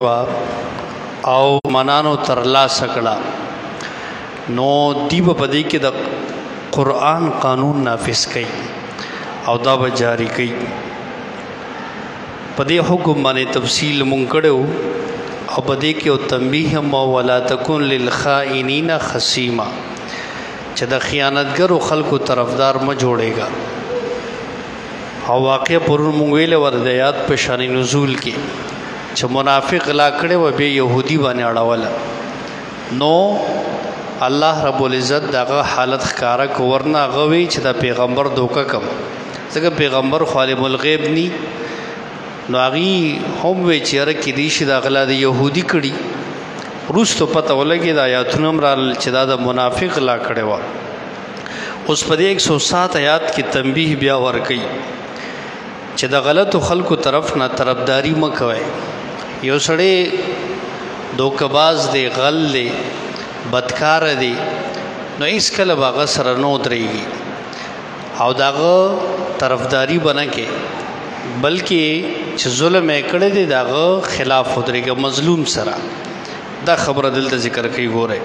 او منانو ترلاسه کړه نو دی به په دې کې د قرآن قانون نافذ کړي او دا به جاری کړي. په دې حکم باندې تفصیل مونږ کړو او په دې کې یو تنبیه هم ولا تکن للخائنین خصیما چې د خیانتګرو خلکو طرفدار مه جوړېږه. او واقع پرون مونږ ویلې ور د یاد په شان نزول کې چې منافق لا کړي و به يهودي باندې اړوله نو الله رب العزت دغه حالت ښکارا کو ورنه غوي چې د پیغمبر دوکه کم ځکه پیغمبر عالم الغیب ني نو هغه هم وی چیرې کې دي چې د غلا د يهودي کړي روستو پته ولګي د آیاتونو مرال چې دا د منافق لا کړي و. اوس په دې 107 آیات کې تنبیه بیا ور کوي چې د غلطو خلکو طرف نه طرفداري مکوي. یو سړی دوکباز دی غل دی بدکار دی نو هیڅ کله باغ سره نو درېږي او داغه طرفداري بنه کې بلکې چې ظلم یې کړی دی داغه خلاف ودرېږي مظلوم سره. دا خبره دلته ذکر کوي ګوره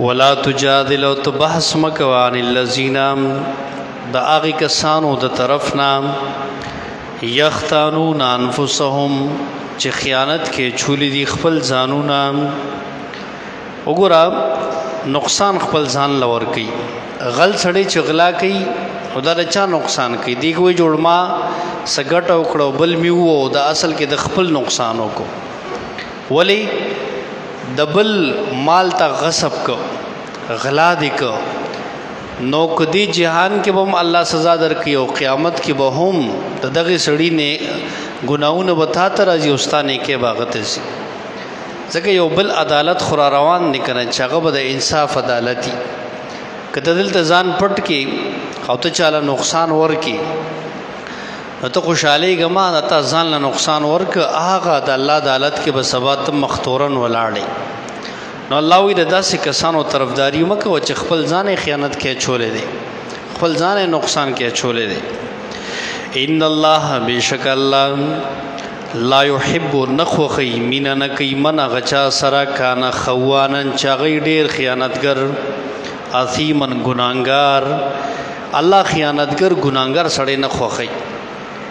ولا تجادل او تبحث مکو عن الذین د هغې کسانو د طرف نه یختانون انفسهم چې خیانت کې چولی دي خپل ځانونه. وګوره نقصان خپل ځان لور کوي غل سړی چې غلا کوي خدا د چا نقصان کوي دی کوئی جوړ ما سګټ او کړو بل میو او د اصل کې د خپل نقصان وکړو ولی دبل مال ته غصب کو غلا دی کو نو کدی جهان کې به الله سزا درکړي او قیامت کې به هم دغه سړی نه ګناونه وتا تر راځي اوستانه کې باغته سي ځکه یو بل عدالت خورا روان نکنه چې هغه به د انصاف عدالتي کته دلته ځان پټ کې او ته چاله نقصان ورکی نو ته خوشاله غما ته ځان له نقصان ورک هغه د الله عدالت کې به سبات مختورن ولاړې. نو الله وی د داسې کسانو طرفداري مکو چې خپل ځان خیانت کې چولې دي خپل ځان نقصان کې چولې دي. ان الله بیشک الله لا يحب نخوخی مینا نکی من غچا سرا کانا خوانن چاغی ډیر خیانتګر اثیمن ګناګار. الله خیانتګر ګناګار سړی نه خوخی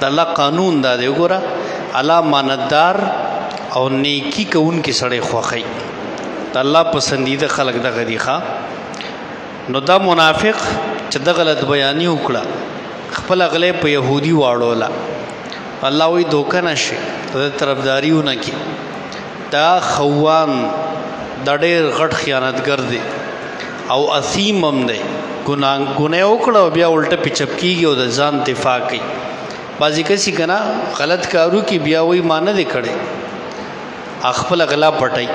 د الله قانون دا دی وګوره الله ماندار او نیکی کوونکی سړی خوخی د الله پسندیده خلق دغه دی ښا. نو دا منافق چې د غلط بیانی وکړه خپل غلې په يهودي واړوله الله وی دوکه نشي د طرفداریونه کې دا خوان د ډېر غټ خیانتګر دی او اثیم هم دی ګناه وکړه بیا الټه پیچپ کیږي او د ځان دفاع کوي. بازی کسی کنا غلط کارو کی بیا وی مان نه کړي خپل غلا پټي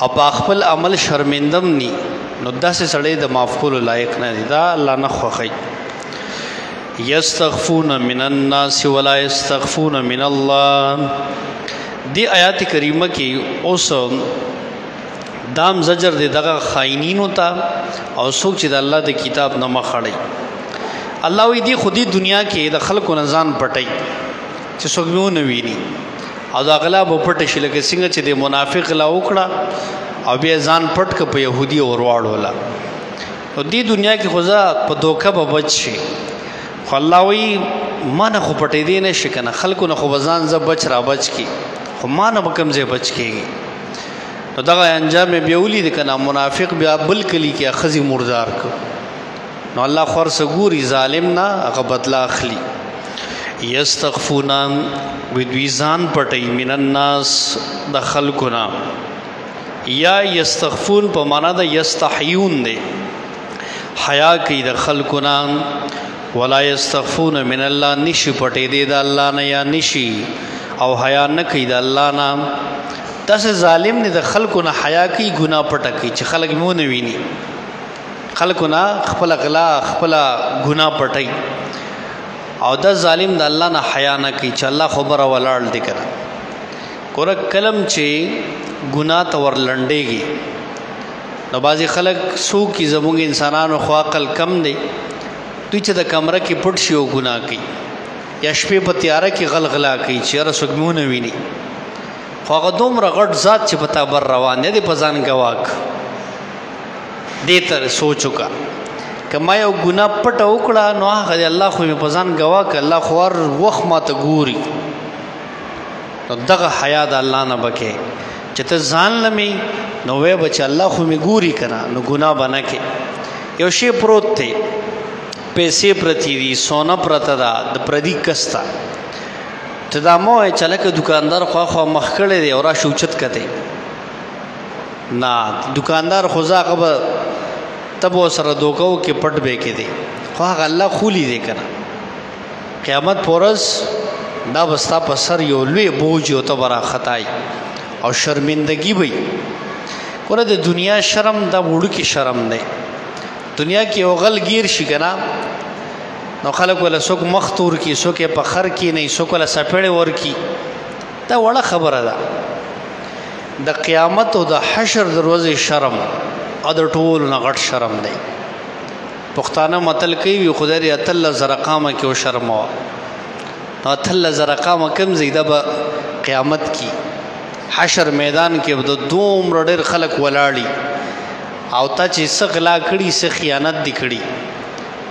او په خپل عمل شرمندم ني نو داسې سړی د معفول لایق نه دی دا الله نه خوخی. یستغفون من الناس ولا یستغفون من الله. دی آیات کریمه کې اوس دام زجر دی دغه خائنینو ته او څوک چې د الله د کتاب نه مخړی. الله وی دی خودی دنیا کې د خلکو نزان پټي چې څوک نه ویني او دا غلا به پټ شي لکه څنګه چې د منافق لا وکړه او بیا ځان پټ ک په يهودي اور واړولا او دی دنیا کې خدا په دوکه به بچ شي. خو الله وی ما نه خو پټې دی نه شي کنه خلکو نه خو ځان ز بچ را بچ کی خو ما نه بکم ځای بچ کیږي. نو دغه انجام بیا ولید کنه منافق بیا بل کلی کې اخذي مردار کو نو الله خور سګوري ظالم نه هغه بدلا اخلي. یستغفون ودویزان پټي من الناس د خلقنا یا یستغفون په معنا د یستحیون دی حیا کوي د خلقنا ولا یستغفون من الله نشي پټي دی د الله نه یا نشي او حیا نه کوي د الله نه. داسې ظالم نه د خلقنا حیا کوي ګناه پټه کوي چې خلک مو نه ویني خلقنا خپل غلا خپل ګناه پټي او دا ظالم د الله نه حیا نه کوي چې الله خبره ولاړ دی کنه. ګوره کلم چې ګناه ته ورلنډېږي نو بعضې خلک څوک چې زموږ انسانانو خو عقل کم دی دوی چې د کمره کې پټ شي او ګناه کوي یا شپې په تیاره کې غلغلا کوي چې یاره څوک مو نه ویني خو هغه دومره غټ ذات چې په تا بر روان دی په ځان ګواک دې ته سوچ وکړه که ما یو ګناه پټه وکړه نو هغه دی الله خو مې په ځان ګواک الله خو هر وخت ما ته ګوري نو دغه حیا د الله نه بکې چې ته ځان لمې نو وی به چې الله خو مې ګوري که نه نو ګناه به نه کې یو شی پروت دی پیسې پرتی دي سونه پرته ده د پردي کس ته ته دا مه وایې چې هلکه دوکاندار خواخوا مخ کړی دی او راشه اوچت کتی نه دوکاندار خو زه هغه به ته به ورسره دوکه وکړې پټ به کې دی خو هغه الله خولی دی که نه قیامت په ورځ دا به ستا په سر یو لوی بوج او ته به راختای او شرمندګي به ګوره د دنیا شرم دا وړوکې شرم دی دنیا کې یو غل گیر شي که نه نو خلک وله څوک مخ تور کي څوک یې په خر کښېنوي څوک وله څپېړې ورکي دا وړه خبره ده د قیامت او د حشر د ورځې شرم او د ټولو نه غټ شرم دی پښتانه متل کوي وي خدای دې اتله زره قامه کې وشرموه نو اتله زره قامه کم ځای ده به قیامت کې حشر میدان کې به د دومره ډېر خلک ولاړي او تا چې څه غلا کړي څه خیانت دي کړي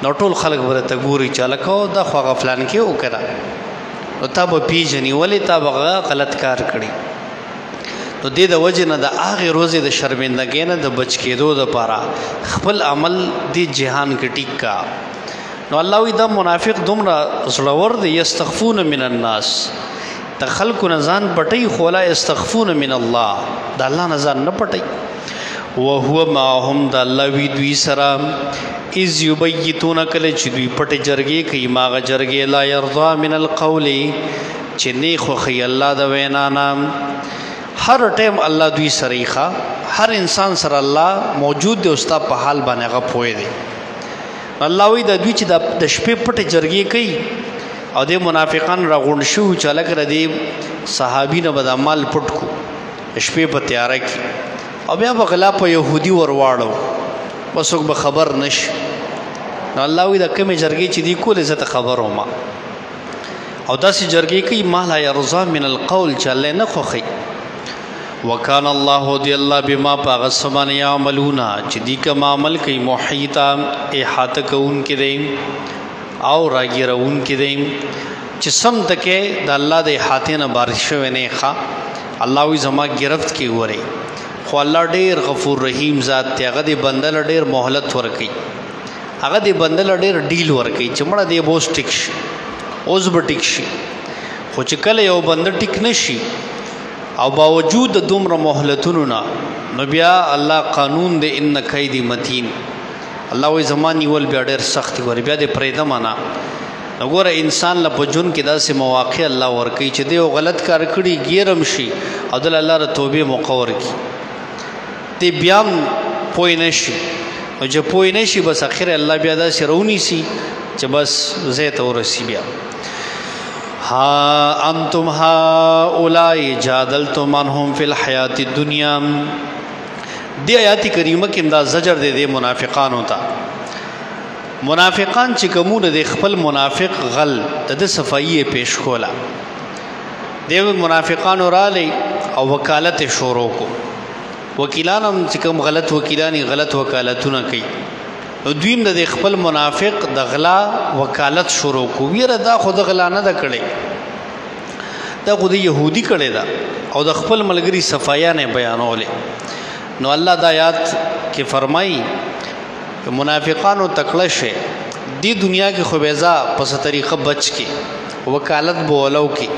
نو ټول خلک به درته ګوري چې هلکه دا خو هغه فلان کې وکړه نو تا به پیژني ولې تا به هغه غلط کار کړي نو دې د وجې نه د هغې ورځې د شرمندګۍ نه د بچ کېدو دپاره خپل عمل دې جهان کې ټیک کا نو الله وایي دا منافق دومره زړور دی یستخفون من الناس د خلکو نه ځان پټوي خو لا یستخفون من الله د الله نه ځان نه پټوي وهو معهم د الله وی دوی سره اذ یبیتون کله چې دوی پټې جرګې کوي ماغه جرګې لا یرضا من القول چې نه خوښي الله د وینا نام هر ټیم الله دوی سره ښه هر انسان سره الله موجود دی او ستا په حال باندې هغه پوه دی الله وی د دوی چې د شپې پټې جرګې کوي او د منافقان راغونډ شو چې هلکه د دې صحابي نه به د مال پټ کو شپې په تیاره کې او بیا به غلا په یهودي ورواړو بس څوک به خبر نشي نو الله وی د کمې جرګې چې دي کولې زه ته خبر وم او داسې جرګې کوي ما لا یرضا من القول چې الله نه خوښي وکان الله دی الله بما په هغه څه باندې یعملون چې دي کوم عمل کوي محیطا احاطه کوونکی دی او راګیرونکی دی چې سم تکې د الله د احاطې نه بارش شوی نه ښه الله وی زما گرفت کې وری خو الله ډیر غفور رحیم ذات دی هغه دی بنده ډیر مهلت ورکي هغه دی بنده ډیر ډیل ورکي چې مړه دی بوس ټیک شي اوس به ټیک شي خو چې کله یو بنده ټیک نشي او باوجود د دومره مهلتونو نه نو بیا الله قانون دی ان کیدی متین الله وی زمانی ول بیا ډیر سخت ور بیا د پرېده معنا وګوره انسان له پجون کې داسې مواقع الله ورکي چې دی غلط کار کړي ګیرم شي او د الله ر توبې مقور کی دی بیا پوی نشي او چې پوی نشي بس اخر الله بیا دا شرونی سي چې بس زه ته ورسی بیا ها انتم هؤلاء جادلتم عنهم فی الحیات الدنیا دی آیات کریمه کې دا زجر دی منافقانو ته منافقان چې کومونه د خپل منافق غل د صفایي پیش کولا دی منافقانو را لې او وکالت شروع کو وکیلانم چې کوم غلط وکیلانی غلط وکالتونه کوي نو دویم د خپل منافق د غلا وکالت شروع کو ویره دا خود غلا نه د کړي دا خود يهودي کړي دا او د خپل ملګری صفایا نه بیانولې نو الله د آیات کې فرمایي منافقانو تکړه شه دی دنیا کې خوبېزا په څه طریقه بچ کې وکالت بولو کې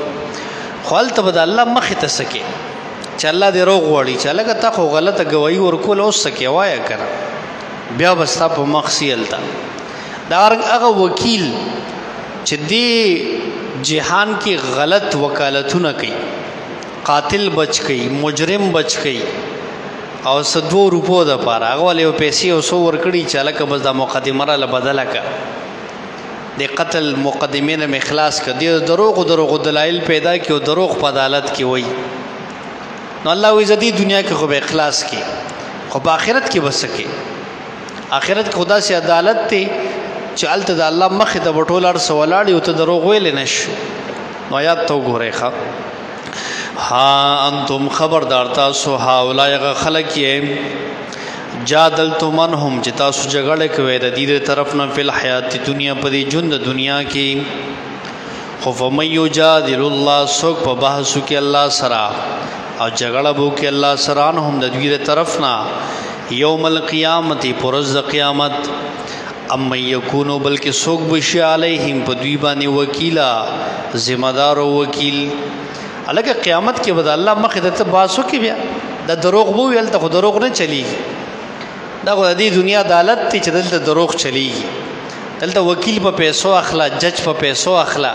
خپل ته بد الله مخ ته سکے چې الله دې روغ وړي چې لکه تا خو غلطه گواہی ورکول اوس سکے وایا کړه بیا بستا په مخسیل تا دا هغه وکیل چې دی جهان کې غلط وکالتونه کوي قاتل بچ کوي مجرم بچ کوي او سدو روپو د پاره هغه له پیسې او سو ورکړي چې لکه بس دا مقدمه را بدله کا د قتل مقدمه نه اخلاص کړي دروغ دلایل پیدا کړي او دروغ په عدالت کې وای نو الله وی زدي دنیا کې خو به اخلاص کې خو په آخرت کې وسکه آخرت خدا سے عدالت ته چې الته د الله مخ د بټولار سوالاړي او ته دروغ ویل نش نو یاد تو ګورې ښه ها انتم خبردار تاسو هاولای غ خلق یې جادلتم انهم چې تاسو جګړه کوي د دې طرف نه په حیات دنیا په دې ژوند دنیا کې خو فمن یجادل الله سوک په بحث کې الله سره او جګړه بو کې الله سره هم د دې طرف نه یوم القیامت پرز قیامت اما یکونو بلکې سوک بشي علیهم په دوی باندې وکیلا ذمہ دار او وکیل الګ قیامت کې بد الله مخه ته باسو کې بیا د دروغ بو ویل ته دروغ نه چلیږي دا د دې دنیا عدالت ته چې دلته دروغ چلیږي دلته وکیل په پیسو اخلا جج په پیسو اخلا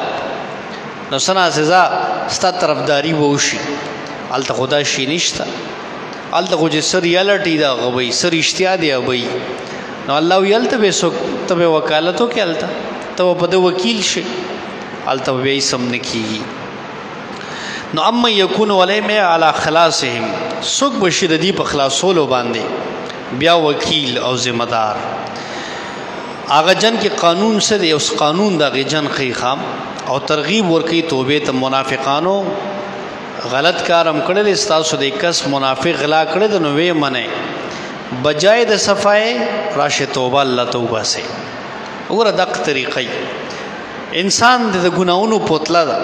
نو سنا سزا ست طرفداري ووشي الته خدا شي نشتا الته خو چې سر یالټی دا غوي سر اشتیا دی ابي نو الله ویلته به سو ته وکالتو کې الته ته په د وکیل شي الته به سم نکیږي نو اما یکون ولیم علی خلاصهم سوک بشیر دی په خلاصولو باندې بیا وکیل او ذمہ دار اغه جن کې قانون سره اوس قانون د غجن خیخام او ترغیب ورکی توبه ته منافقانو غلط کارم کړل استاسو د کس منافق غلا کړل د نوې منه بجای د صفای راشه توبه الله توبه سي وګوره دغه طریقې انسان د ګناونو پوتلا ده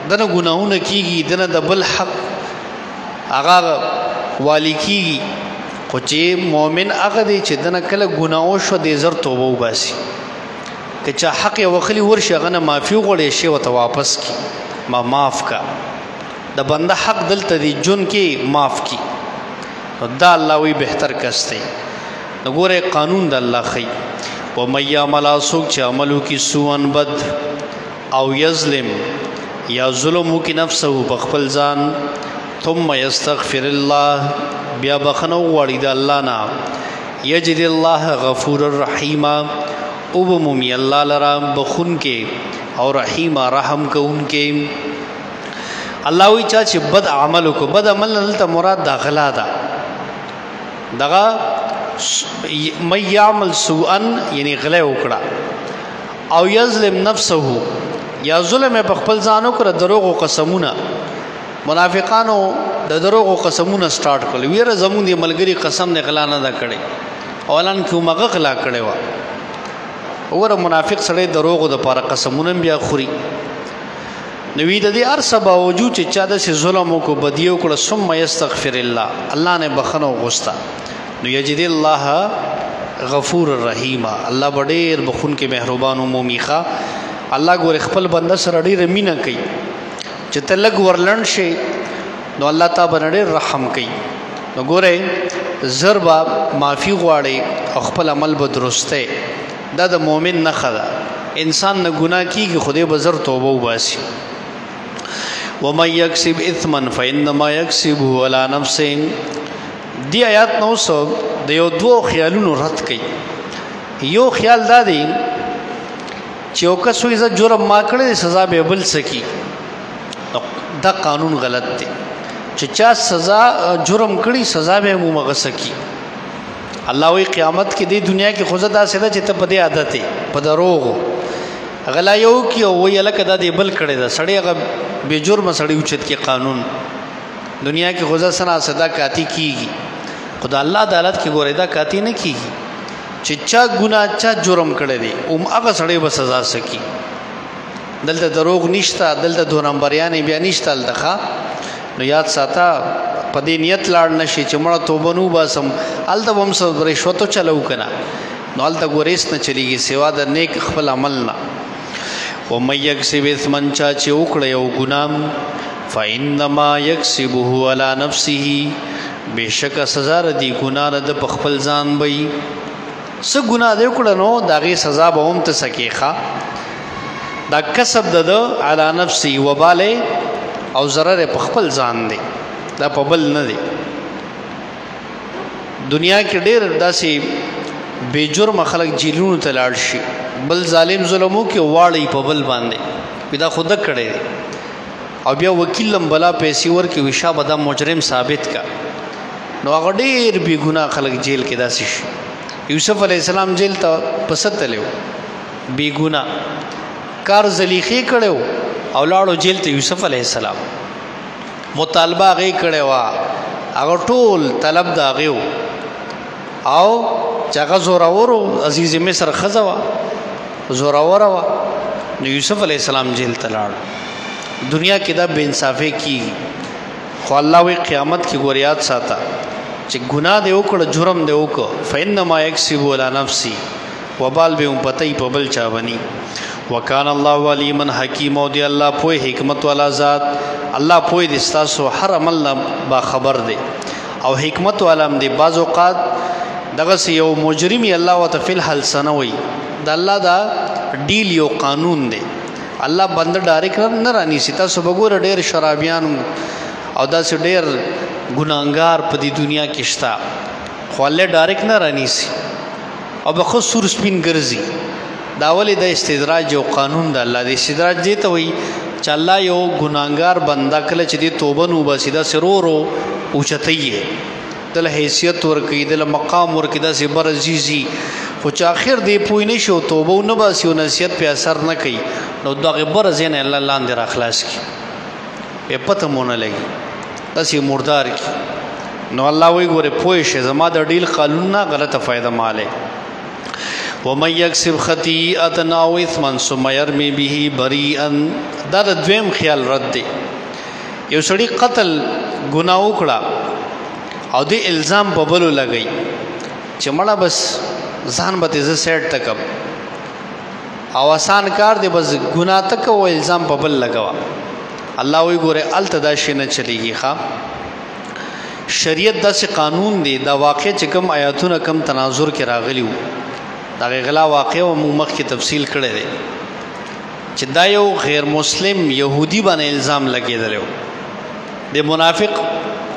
دنه ګناونه کیږي دنه د بل حق هغه والی کیږي خو چې مؤمن هغه دی چې دنه کله ګناو شو د زر توبه وباسي که چا حق یې وخلی ورشي هغه نه معافي غوړي شي وته واپس کی ما معاف کا د بنده حق دلته دی جون کې معاف کی دا الله وی بهتر کسته وګوره قانون د الله خي و میا ملا سوک چې عملو کی سوان بد او یظلم یا ظلم کی نفسه په خپل ځان ثم یستغفر الله بیا بخنو وړي د الله نه یجد الله غفور الرحیم او بمومی الله لرا بخون کې او رحیم رحم کوون کې الله وی چا چې بد عمل کو بد عمل دلته مراد داخلا ده دغه مې يعمل سوءا یعنی غله وکړه او یظلم نفسه یا ظلم په خپل ځانو کړ دروغ او قسمونه منافقانو د دروغ او قسمونه سٹارټ کړل ویره زمون دی ملګری قسم نه غلا نه دا کړي اولان کوم غلا کړي وا وګوره منافق سره دروغ د پاره قسمونه بیا خوري نوې د دې ارسه باوجود چې چا د ظلم کو بدیو کړه ثم یستغفر الله الله نه بخنو غوستا نو یجد الله غفور الرحیم الله ډېر بخون کې مهربان او مومیخه الله ګور خپل بنده سره ډېر مینه کوي چې تلګ ورلند شي نو الله تعالی ډېر رحم کوي نو ګوره زربا معافي غواړي او خپل عمل به درسته دا د مؤمن نه خدا انسان نه ګناه کیږي خدای به زر توبه وباسي ومن یکسب اثما فانما یکسبه علی نفسه دی آیات 900 د یو دوه خیالونو رد کړي یو خیال دا دی چې او که سوی ز جرم ما کړی سزا به بل سکی دا قانون غلط دی چې چا سزا جرم کړی سزا به مو مغه سکی الله وی قیامت کې د دنیا کې خود دا سده چې ته په دې عادت په دروغ غلا یو کې او وی الکه دا دی بل کړی دا سړی هغه به جرم سړی اوچت کې قانون دنیا کې خود سنا صدا کاتی کیږي خدا الله عدالت کې ګورې دا کاتی نه کیږي چې چا ګناه چا جرم کړی دی او هغه سړی به سزا سکی دلته دروغ نشتا دلته دو نمبریانې بیا نشتا دلته نو یاد ساته په دې نیت لاړ نشي چې مړه توبه نو باسم الته هم سب رشوتو چلو کنه نو الته ګوریس نه چلیږي سوا د نیک خپل عمل نه و مې یکسب اثمن چا چې وکړي او ګنام فإنما یکسبه علی نفسه بشک سزا ردی ګناه د خپل ځان وي څه ګناه دی کړه نو داغه سزا به هم ته سکیخه دا کسب د علی نفسي وباله او ضرر په خپل ځان دی دا په بل نه دی دنیا کې ډېر داسې بے جرم خلک جیلونو ته لاړ شي بل ظالم ظلمو کې واړی په بل باندې پیدا خود کړي او بیا وکیل لم بلا پیسې ورکې وشا بدا مجرم ثابت کا نو هغه ډېر بی ګناه خلک جیل کې داسې شي یوسف علی السلام جیل ته پسته بی ګناه کار زلیخی کړو او لاړو جیل ته یوسف علیہ السلام مطالبه هغې کړې وه، هغه ټول طلب د هغې و او چې هغه زورور و، عزیز مصر ښځه وه، زوروره وه. نو یوسف علیه السلام جیل ته لاړ. دنیا کې دا بې انصافي کېږي، خو الله وی قیامت کې ګور یاد ساته چې ګناه دې وکړه، جرم دې وکړه، فإنما یکسب علی نفسي، وبال به هم پته په بل چا بني. وکان الله علیما حکیما، دی الله پوه حکمت والا ذات. الله پوه دې ستاسو هر عمل نه با خبر دی او حکمت والا هم دی. بعض اوقات دغسې یو مجرمي الله ورته فی الحال څه نه وایي، د الله دا ډیل یو قانون دی. الله بنده ډایرکټ نه رانیسي. تاسو به ګوره ډېر شرابیان او داسې ډېر ګناهګار په دې دنیا کې شته، خو الله ډایرکټ نه رانیسي او به ښه سور سپین ګرځي. دا ولې د استدراج یو قانون د الله دی. استدراج دې ته وایي چې الله یو ګناهګار بنده کله چې دې توبه نه وباسي داسې رو رو اوچتی یې، دله حیثیت ورکوي، دله مقام ورکوي، داسې بر عزیزي، خو چې آخر دې پوه نه شي او توبه ونه باسي او نصیحت پې اثر نه کوي، نو دغې بره ځای نه الله لاندې راخلاص کړي، بیا پته مو نه لګي، داسې مردار کړي. نو الله وایي ګورې پوه شئ زما د ډیل قانون نه غلطه فایده مالی. ومن یکسب خطیئة او اثما ثم یرمی به بریئا، دا د دویم خیال رد دی. یو سړي قتل ګناه وکړه او دې الزام په بلو لګوي چې مړه بس ځان به دې زه سیټ ته کړم، او آسان کار دی، بس ګناه ته کوه الزام په بل لګوه. الله وایي ګوره هلته دا شی نه چلیږي. ښه شریعت داسې قانون دی. دا واقع چې کوم آیاتونه کم تناظر کې راغلي وو، د هغې غلا واقع و موږ مخکې تفصیل کړی دی چې دا یو غیر مسلم یهودي باندې الزام لګېدلی و. د منافق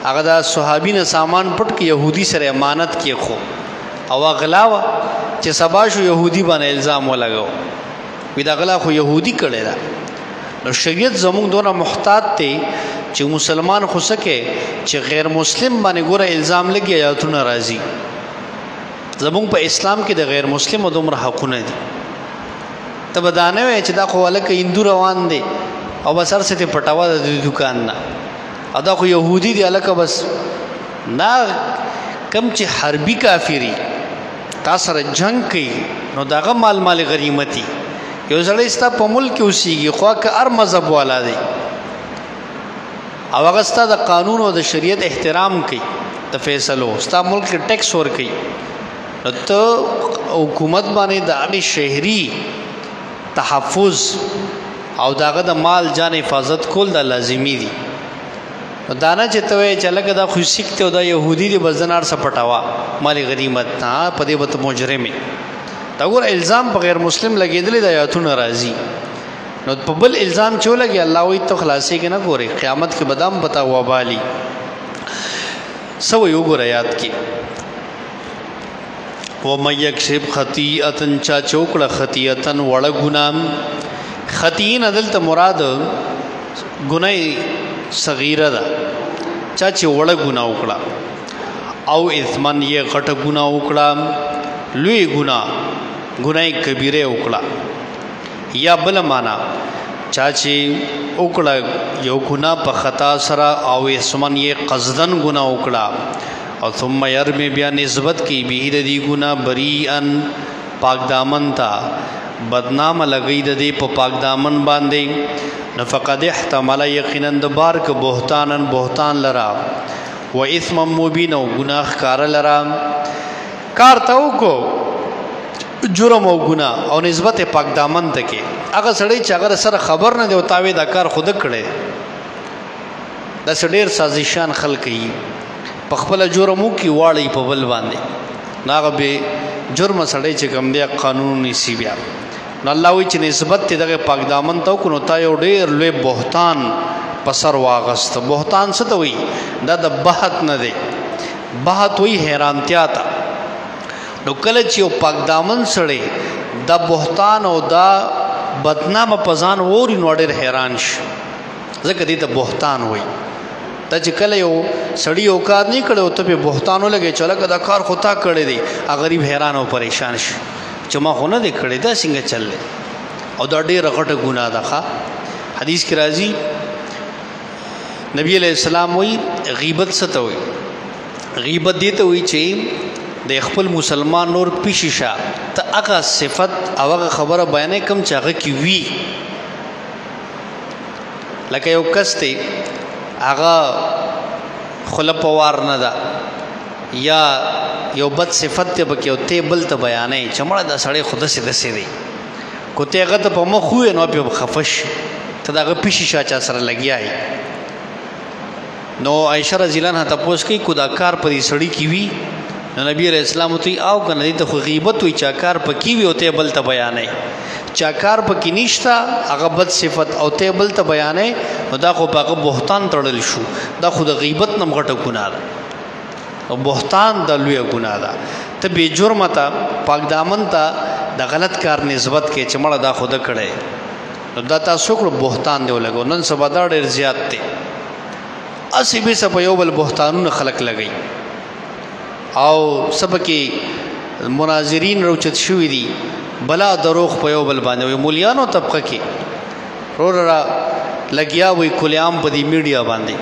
هغه د صحابي نه سامان پټ کې یهودي سره امانت کېښو او هغه غلا وه چې سبا شو یهودي باندې الزام ولګو، وي دا غلا خو یهودي کړې ده. نو شریعت زموږ دونه محتاط دی چې مسلمان خو څه کوي چې غیر مسلم باندې ګوره الزام لګي آیاتونه راځي. زموږ په اسلام کې د غیر مسلم دومره حقونه دي. ته به دا نه وایې چې دا خو هلکه هندو روان دی او بس هر څه ته پټوه د دوکان نه، او دا خو یهودي دی هلکه بس نه. کم چې حربي کافري تا سره جنگ کوي نو د هغه مال غنیمتي. یو سړی ستا په ملک کې اوسېږي خو که هر مذهب والا دی او هغه ستا د قانون او د شریعت احترام کوي، د فیصلو ستا ملک کې ټیکس ورکوي، نو ته حکومت باندې د هغې شهري تحفظ او د هغه د مال جان حفاظت کول دا لازمي دي. نو دا نه چې ته وایې چې هلکه دا خو سیک دی او دا یهودي دی بس ځان هر څه پټوه مال غنیمت نه، په دې به ته مجرم یې. دا ګوره الزام په غیر مسلم لګېدلی د آیاتونه راځي. نو په بل الزام چې ولګي الله وایي ته خلاصېږې نه، ګورې قیامت کې به دا هم پته وبالي. څه وایي وګوره یاد کې، ومن یکسب خطیئة، چا چې وکړه خطیئة وړه ګناه. خطیئن دلته مراد ګناه صغیره ده، چا چې وړه ګناه وکړه، او اثمن یې غټه ګناه وکړه، لوی ګناه کبیره وکړه. یا بل معنا چا چې وکړه یو ګناه په خطا سره او اثمن یې قصدن ګناه وکړه، او ثم یرمی بیا نسبت کی به د دې ګناه بریئن پاک دامن تا، بدنام لګی د دې په پاک دامن باندې، نو فقد احتمل یقینا د بار ک بهتان لرا، و اثم مبین او ګناه کار لرا. کار ته وکړو جرم او ګناه او نسبت پاک دامن ته کې، هغه سړی چې هغه سره خبر نه دی او تاوی دا کار خود کړي، دا ډېر سازشان خلک یي په خپل جرمو کې واړی په بل باندې، ناغه به جرم سړی چې کوم دی قانون نیسي بیا. نو الله وایي چې نسبت دې دغه پاک دامن ته وکړو، تا یو ډېر لوی بهتان په سر واغسته. بهتان څه ته وایي؟ دا د بهت نه دی، بهت وایي حیرانتیا ته. نو کله چې یو پاک دامن سړی دا بهتان او دا بدنامه په ځان ووري نو ډېر حیران شي، ځکه دې ته بهتان وایي. دا چې کله یو سړی یو کار نه کړی او ته پې بهتان ولګوې چې هلکه دا کار خو تا کړی دی، غریب حیران او پریشان شي چې ما خو نه دی کړی، دا څنګه چل دی؟ او دا ډېره غټه ګناه ده. ښه حدیث کې راځي نبی علیہ السلام وی غیبت څه ته وی؟ غیبت دې ته وی چې د خپل مسلمان نور پیشیشا ته هغه صفت او هغه خبره بیانې کوم چې هغه کی وی، لکه یو کس ته هغه خلپوار نه ده یا یو بد صفت ته بکې او ته بل ته بیانې چې مړه دا سړی خود سي دسي دی کو ته هغه ته په مخ وې نو په خفش ته داغه پیشیشا چا سره لګیای. نو عائشہ رضی الله عنها تاسو کې کو دا کار په دې سړی کی وی، نو نبی علیہ السلام ته او کنه دې ته غیبت وی چا کار په کی وی او ته بل ته بیانې، چا کار په کې نشتا هغه بد صفت او ته بل ته بیانې، نو دا خو په بهتان تړل شو، دا خو د غیبت نم غټه ګناه ده او بهتان د لوی ګناه ده. ته به جرم ته پاک دامن ته د غلط کار نسبت کې چې مړه دا خود کړي، نو دا تاسو کړو بهتان دی ولګو. نن سبا دا ډېر زیات دی، اسی به سب یو بل بهتانونه خلق لګي او سب کې مناظرین روچت شوې دي بلا دروغ په یو بل باندې وي. مولیانو طبقه کې را لګیا وي کلیام په دې میډیا باندې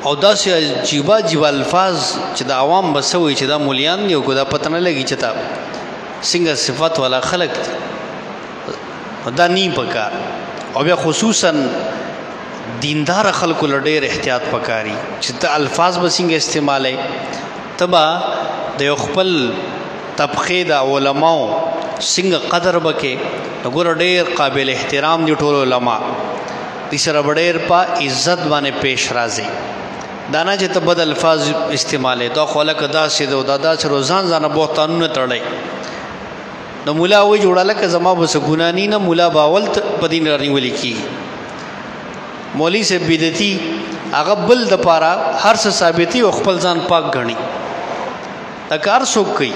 او داسې عجیبه عجیبه الفاظ چې د عوام بسوي چې دا مولیان دی او کو دا پته نه لګي چې تا څنګه صفات والا خلق دا نیم پکار. او بیا خصوصا دیندار خلکو لډېر احتیاط پکاري چې ته الفاظ به څنګه استعمالي، تبا د خپل طبقه د علماو څنګه قدر بکې. وګوره ډېر قابل احترام دي ټول علما، دې سره ډېر په عزت باندې پیش راځي. دانا چې ته بد الفاظ استعمالي دا خلک داسې دو دا چې روزان ځانه بهتانونه تړي. نو مولا وی جوړاله که زما بس ګنانی نه مولا باول په دین رانیول کیږي. مولوی سے بدعتي هغه بل د پاره هر څه ثابتي او خپل ځان پاک غني، دا کار څوک کوي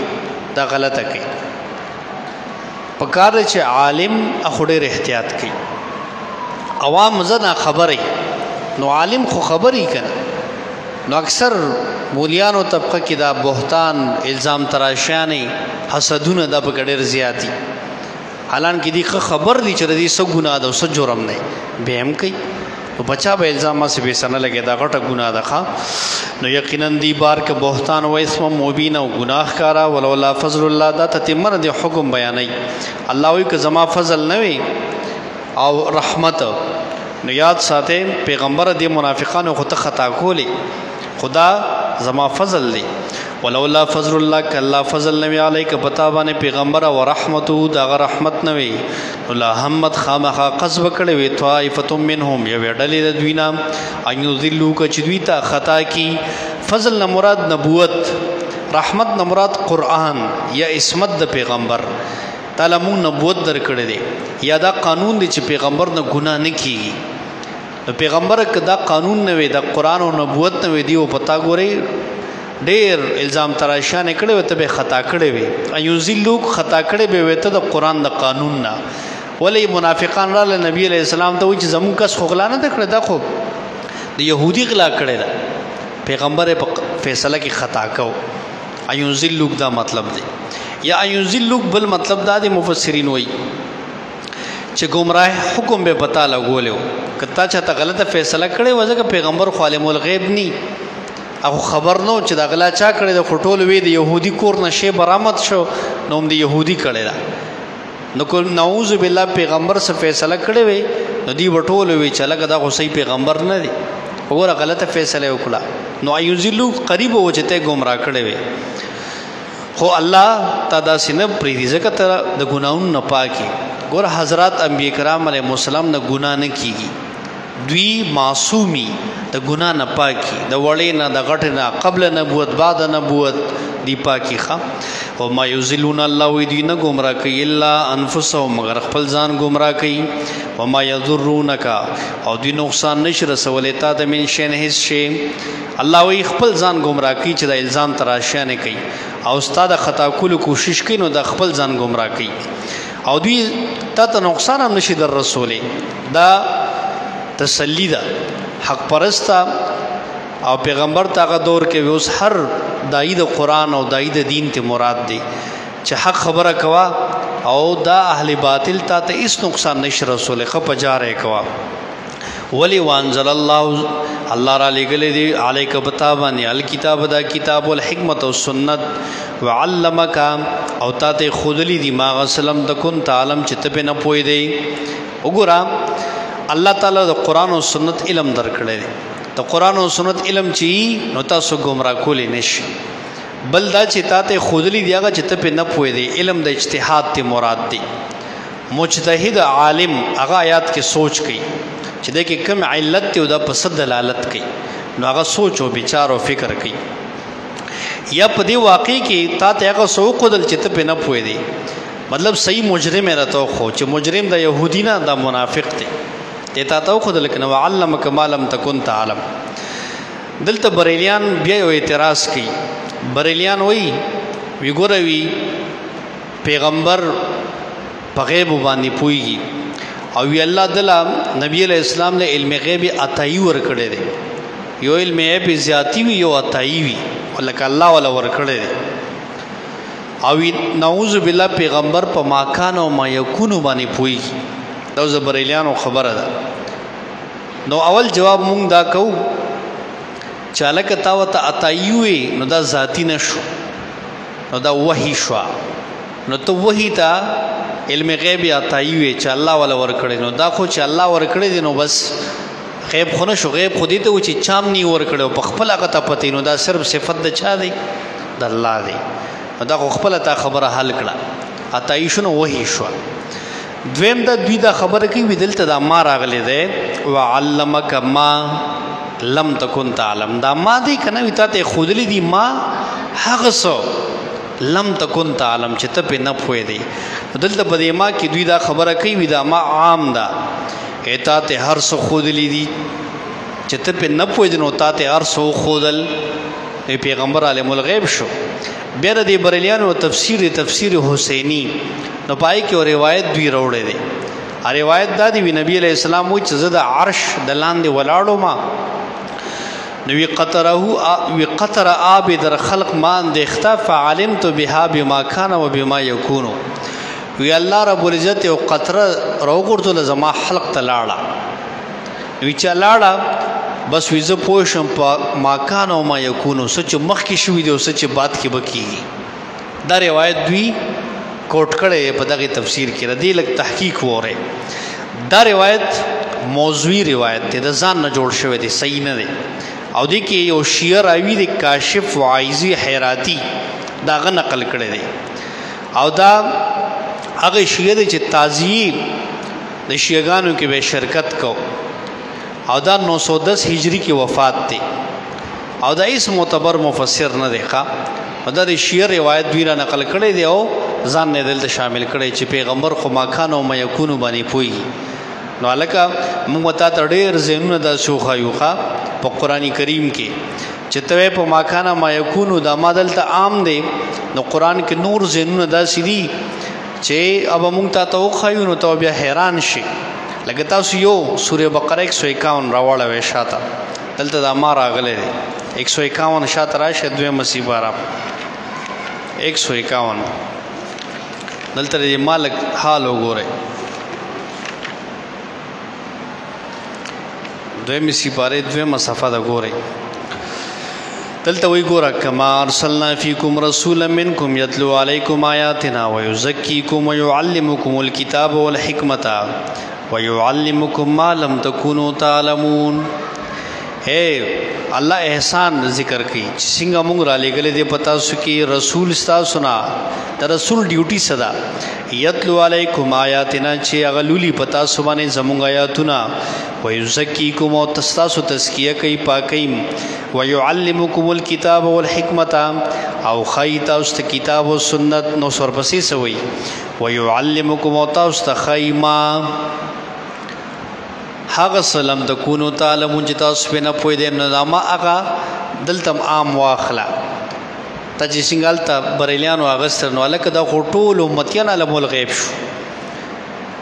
دا غلطه کوي. پکار چې عالم اخډیر احتیاط کوي، عوام زنه خبري نو عالم خو خبري کنه. نو اکثر مولیانو طبقه کې دا بهتان الزام تراشانی حسدونه دا په ډېر زیاتی، حالانکه دی خبر دی چې دې څه ګناه ده او څه جرم نه به هم کوي. تو بچا به الزام سے به سن لګي دا غټه ګناه ده. نو یقینا دی بار کې بهتان و اسم مبین او گناه کارا ولولا فضل الله دا تتمر دی حکم بیانای. الله وی که زما فضل نه وي او رحمت، نو یاد ساته پیغمبر دی منافقانو خو ته خطا کولی، خدا زما فضل دی. ولولا فضل الله کلا فضل نبی علیک پتا باندې پیغمبر او رحمتو دا رحمت نه وي، لا همت خامخا قصب کړي وي طائفه منهم یو ډلې د دوی نام ايو ذلو ک چې دوی ته خطا کی. فضل نه مراد نبوت، رحمت نه مراد قران یا اسمت د پیغمبر. تعالی مون نبوت در کړي دي یا دا قانون دی چې پیغمبر نه ګناه نه کیږي. نو پیغمبر کدا قانون نه وي د قران او نبوت نه وي دی او پتا ګوري ډېر الزام تراشان کړي وته به خطا کړي وي، ايو ذلو خطا کړي به وته د قران د قانون نه. ولی منافقان را نبی علیہ السلام ته و چې زمون کس خغلانه کړه دا خو د يهودي غلا کړي دا پیغمبر په فیصله کې خطا کو. ايو ذلو دا مطلب دی یا ايو ذلو بل مطلب دا د مفسرین وایي چې گمراه حکم به پتا لګولیو کتا چاته غلطه فیصله کړي وځکه پیغمبر خو عالم الغیب ني او خبر نو چې دا غلا چا کړي د خټول وی د يهودي کور نشه برآمد شو نوم د يهودي کړي دا. نو کو نعوذ بالله پیغمبر سره فیصله کړي وي نو دی وټول وی چې لکه دا خو صحیح پیغمبر نه دی، وګوره غلطه فیصله وکړه. نو ايذلو قریب و چې ته گمراه کړي وي، خو الله تعالی سینه پریدي ځکه ته د ګناون نه پاکي. ګوره حضرات انبیاء کرام علیهم السلام نه ګناه نه کیږي، دوی معصومی د ګناه نه پاکي، د وړې نه د غټ نه قبل نبوت بعد نبوت دی پاکي ښه. او ما یذلون الله وی دی نه گمراه کوي الا انفسهم مگر خپل ځان گمراه کوي. و ما یضرونک او دی نقصان نشي رسولې تا د من شین هیڅ شی. الله وی خپل ځان گمراه کوي چې د الزام تراشانه کوي او استاد خطا کول کوشش کوي نو د خپل ځان گمراه کوي او دوی ته نقصان هم نشي در رسولې. دا تسلی ده حق پرستا او پیغمبر تاغه دور کې اوس هر دای د قران او دای د دین ته مراد دی چې حق خبره کوا او دا اهل باطل ته هیڅ نقصان نشي رسول خپ جاره کوا. ولی وانزل الله را لګلې دی علیک بتابان الکتاب دا کتاب والحکمت والسنت وعلمک او تاته خودلی دی ما غسلم تکون تعلم چې ته په نه پوي دی وګوره الله تعالی د قران او سنت علم درکړي دی ته قران او سنت علم چی نو تاسو گمراه کولی نشي بل دا چې تاته خودلی دی هغه چې ته په نه پوي دی علم د اجتهاد ته مراد دی مجتهد عالم هغه آیات کې سوچ کوي چې د کې کوم علت ته دا په صد دلالت کوي نو هغه سوچ او ਵਿਚار او فکر کوي یا په دې واقع کې تا ته هغه سو قدل چې ته په نه پوي دی مطلب صحیح مجرم راته خو چې مجرم د يهودي نه د منافق دی ته تا ته خدل کنه وعلمک ما لم تکن تعلم دلته بریلیان بیا یو اعتراض کوي بریلیان وی ګوروي پیغمبر په غیب باندې پويږي او وی الله دلا نبی علیہ السلام له علم غیب عطای ور کړی دی یو علم غیب زیاتی وی یو عطای وی ولکه الله ولا ور کړی دی او نعوذ بالله پیغمبر په ماکان او ما یکون باندې پويږي دا زبریلیانو خبره ده نو اول جواب مونږ دا کوو چالک تاوت عطای وی نو دا ذاتی نشو نو دا وحی شو نو ته وحی تا علم غیب عطای وی چې الله ولا ور کړی نو دا خو چې الله ور کړی دی نو بس غیب خو نه شو غیب خو دې ته و چې چام نی ور کړو په خپل هغه ته پته نو دا صرف صفت د چا دی د الله دی دا خو خپل ته خبره حل کړه عطای شنو وحی شو دویم دا دوی دا خبره کوي ودلته دا ما راغلی دی وعلمک ما لم تکن تعلم دا ما دی کنه وی ته خودلی دی ما هغه سو لم تکن تعلم چې ته په نه پوي دی دلته په دې ما کې دوی دا خبره کوي وی دا ما عام دا ایتا ته هر څه خودلی دی چې ته په نه پوي دی نو ته هر څه خودل پیغمبر عالم الغیب شو بیا د بریلیانو تفسیر حسینی نو پای کې روایت دوی راوړې دي روایت دا دی نبی علیہ السلام و چې زه د عرش د لاندې ولاړو ما نو وی قطر آب در خلق مان دیختا فعلمت بها بما كان وبما يكون وی الله رب العزت او قطره راوګورته لزما خلق ته لاړه وی چې لاړه بس وی زه پوښم په ما كان او ما يكون سچ مخ کې شوې دی او سچ بات کې بکیږي دا روایت دوی کوټ کړه په دغه تفسیر کې ردی لک تحقیق وره دا روایت موضوعی روایت ته د ځان نه جوړ شوی دی صحیح نه دی او دی کې یو شیعه راوی دی کاشف وعیزی حیراتی دا غ نقل کړی دی او دا هغه شیعه دی چې تعظیم د شیعاګانو کې به شرکت کو او دا 910 هجری کې وفات دی او دا هیڅ معتبر مفسر نه دی ښا دا د شیعه روایت دوی را نقل کړی دی او ځان نه دلته شامل کړي چې پیغمبر خو ماکان او ميكون باندې پوي نو الکه موږ ته ډېر زینونه د شوخایوخه په قرآنی کریم کې چې ته په ماکان او ميكون د مادل ته عام دی نو قرآن کې نور زینونه د سړي چې اب موږ ته توخایو نو ته بیا حیران شي لکه تاسو یو سوره بقره 151 راوړل وې شاته دلته د ما راغله 151 شاته راشه دوه مصیبه را 151 دلته د مالک حال وګوره دویمه سپاره دویمه صفه دا ګوره دلته وی ګوره کما ارسلنا فیکم رسولا منکم یتلو علیکم آیاتنا ویزکیکم ویعلمکم الکتاب والحکمت ویعلمکم ما لم تکونوا تعلمون اے الله احسان ذکر کی څنګه موږ را لګلې دې پتا سو کې رسول ستا سنا د رسول ډیوټي صدا یتلو علیکم آیاتنا چې اغلولی پتا سو باندې زموږ آیاتنا ویزکیکم او تاسو تزکیه کوي پاکیم ویعلمکم الکتاب والحکمت او خیت اوست کتاب او سنت نو سورپسې سوی ویعلمکم او تاسو خیما هغه سلام د کونو تعالی مونږ تاسو په نه پوي دې نه ما هغه دلتم عام واخلا تجي سنگال ته بریلیانو اغستر نو الک د ټول امتیان علم الغیب شو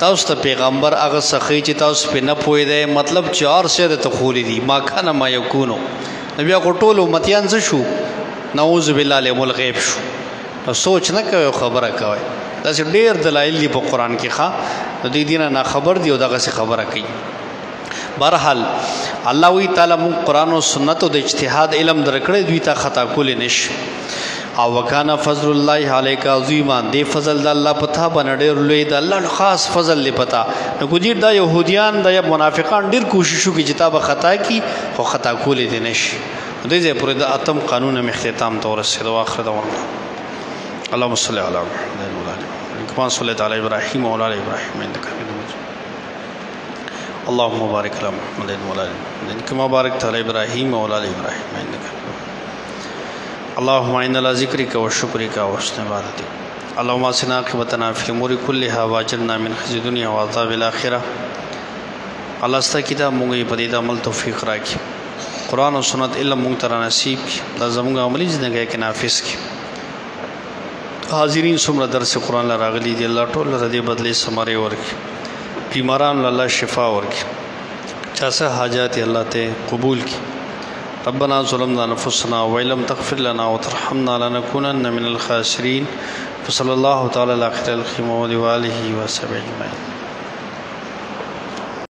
تاسو ته پیغمبر هغه سخی چې تاسو په نه پوي دې مطلب 4 شه د تخول دي ما کنه ما یکونو نبی هغه ټول امتیان ز شو نعوذ بالله علم الغیب شو نو سوچ نه کوي خبره کوي دا ډېر دلایل دي په قران کې ښا د دې دینه نه خبر دی او دغه څه خبره کوي بهرحال الله وی تعالی مون قرآن او سنت او د اجتهاد علم درکړې دوی ته خطا کول نش او وکانا فضل الله علیک عظیما دی فضل د الله پتا باندې ډېر لوی د الله خاص فضل لې پتا نو ګجیر دا يهوديان د منافقان ډېر کوشش وکړي چې تا به خطا کی خو خطا کول دي نش دې ځای پورې د اتم قانون اختتام تور سره واخر دا اللهم صل علی محمد كما صليت على ابراهيم وعلى ال ابراهيم انك حميد مجيد اللهم بارك على محمد وعلى ال محمد كما باركت على ابراهيم وعلى ال ابراهيم انك حميد اللهم إنا على ذكرك وشكرك وحسن عبادتك اللهم أسنا عاقبتنا في الأمور كلها واجرنا من خزي الدنيا وعذاب الآخرة الله استا کتاب مونږه په دې عمل توفیق راکړي قرآن او سنت علم مونږ ته نصیب کړي دا زموږ عملی ژوند کې نافذ کړي حاضرین څومره درس قرآن راغلي دي الله ټول ردی بدلې سماره ورکړي بیماران الله شفا ورکړي چا څه حاجات الله ته قبول کړي ربنا ظلمنا انفسنا وان لم تغفر لنا وترحمنا لنكونن من الخاسرين وصلى الله تعالى على خير الخلق وآله وصحبه اجمعين.